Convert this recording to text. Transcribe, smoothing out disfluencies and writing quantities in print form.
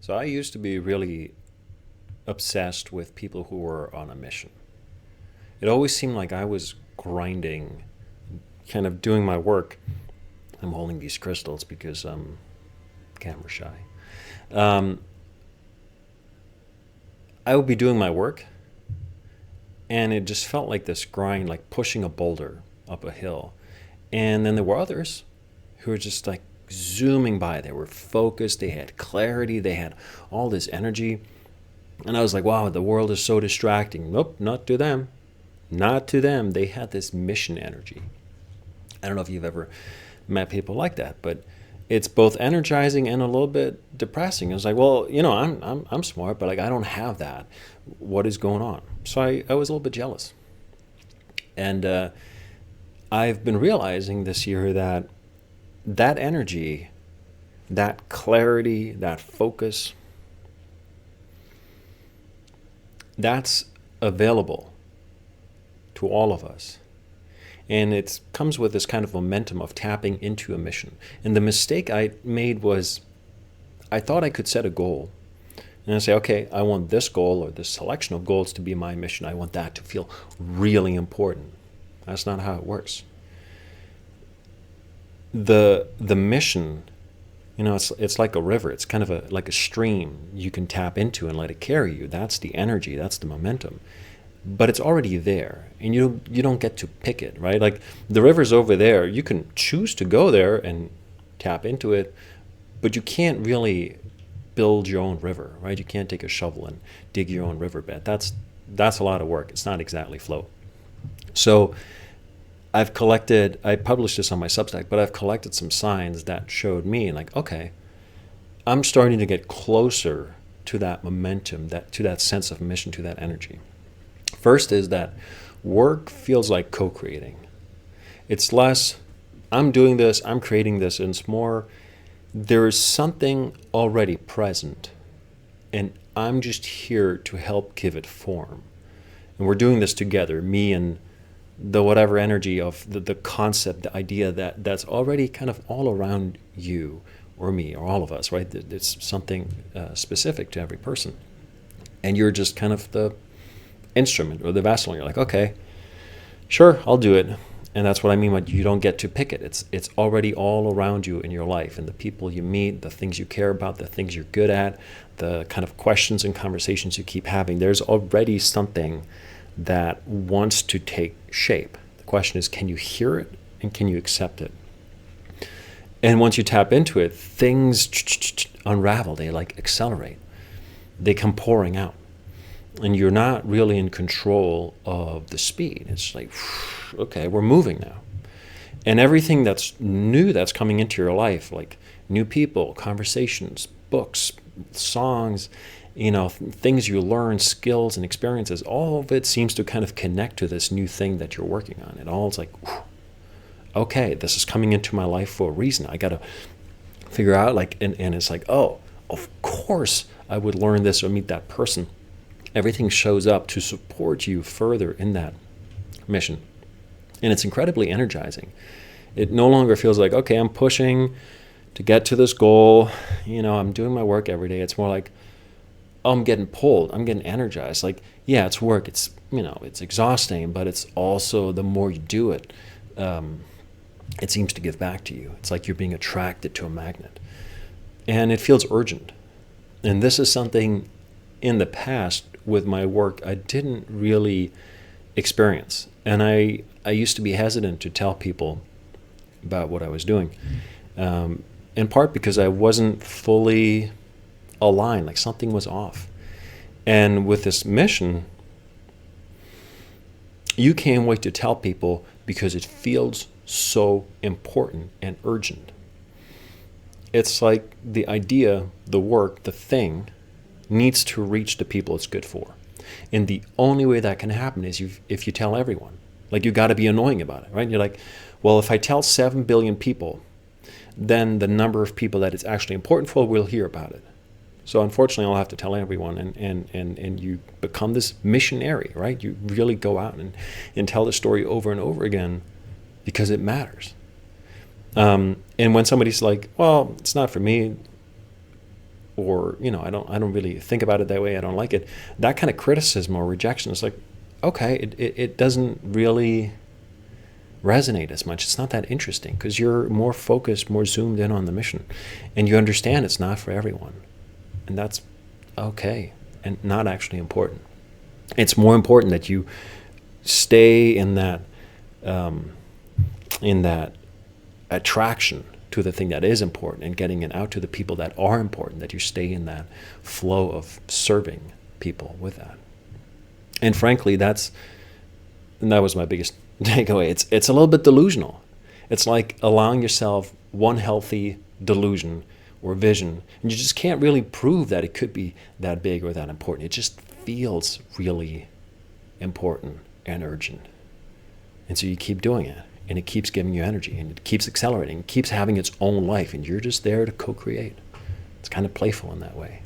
So I used to be really obsessed with people who were on a mission. It always seemed like I was grinding, kind of doing my work. I'm holding these crystals because I'm camera shy. Um, I would be doing my work, and it just felt like this grind, like pushing a boulder up a hill. And then there were others who were just like zooming by. They were focused, they had clarity, they had all this energy. And I was like, wow, the world is so distracting. Nope, not to them. Not to them. They had this mission energy. I don't know if you've ever met people like that, but it's both energizing and a little bit depressing. It's like, well, I'm smart, but like I don't have that. What is going on? So I was a little bit jealous. And I've been realizing this year that that energy, that clarity, that focus, that's available to all of us. And it comes with this kind of momentum of tapping into a mission. And the mistake I made was I thought I could set a goal. And I say, okay, I want this goal or this selection of goals to be my mission. I want that to feel really important. That's not how it works. The mission, it's like a river. It's kind of like a stream you can tap into and let it carry you. That's the energy. That's the momentum. But it's already there, and you don't get to pick it, right? Like the river's over there. You can choose to go there and tap into it, but you can't really build your own river, right? You can't take a shovel and dig your own riverbed. That's a lot of work. It's not exactly flow. So I published this on my Substack, but I've collected some signs that showed me like, okay, I'm starting to get closer to that momentum, to that sense of mission, to that energy. First is that work feels like co-creating. It's less, I'm doing this, I'm creating this, and it's more, there is something already present, and I'm just here to help give it form. And we're doing this together, me and the whatever energy of the concept, the idea that's already kind of all around you or me or all of us, right? It's something specific to every person. And you're just kind of the instrument or the vessel. You're like, okay, sure, I'll do it. And that's what I mean by you don't get to pick it. It's already all around you in your life, and the people you meet, the things you care about, the things you're good at, the kind of questions and conversations you keep having. There's already something that wants to take shape. The question is, can you hear it and can you accept it? And once you tap into it, things unravel. They like accelerate. They come pouring out. And you're not really in control of the speed. It's like, okay, we're moving now. And everything that's new that's coming into your life, like new people, conversations, books, songs, things you learn, skills and experiences, all of it seems to kind of connect to this new thing that you're working on. It all is like, okay, this is coming into my life for a reason. I got to figure out and it's like, oh, of course I would learn this or meet that person. Everything shows up to support you further in that mission. And it's incredibly energizing. It no longer feels like, okay, I'm pushing to get to this goal. I'm doing my work every day. It's more like, oh, I'm getting pulled. I'm getting energized. Like, yeah, it's work. It's, it's exhausting, but it's also the more you do it, it seems to give back to you. It's like you're being attracted to a magnet. And it feels urgent. And this is something in the past with my work I didn't really experience. And I used to be hesitant to tell people about what I was doing, in part because I wasn't fully aligned, like something was off. And with this mission, you can't wait to tell people because it feels so important and urgent. It's like the idea, the work, the thing needs to reach the people it's good for. And the only way that can happen is if you tell everyone. Like, you got to be annoying about it, right? You're like, well, if I tell 7 billion people, then the number of people that it's actually important for will hear about it. So unfortunately, I'll have to tell everyone, and you become this missionary, right? You really go out and tell the story over and over again because it matters. And when somebody's like, well, it's not for me, or I don't really think about it that way, I don't like it, that kind of criticism or rejection is like, okay, it doesn't really resonate as much. It's not that interesting because you're more focused, more zoomed in on the mission, and you understand it's not for everyone, and that's okay and not actually important. It's more important that you stay in that attraction to the thing that is important and getting it out to the people that are important, that you stay in that flow of serving people with that. And frankly, that was my biggest takeaway. It's a little bit delusional. It's like allowing yourself one healthy delusion or vision, and you just can't really prove that it could be that big or that important. It just feels really important and urgent. And so you keep doing it, and it keeps giving you energy, and it keeps accelerating, it keeps having its own life, and you're just there to co-create. It's kind of playful in that way.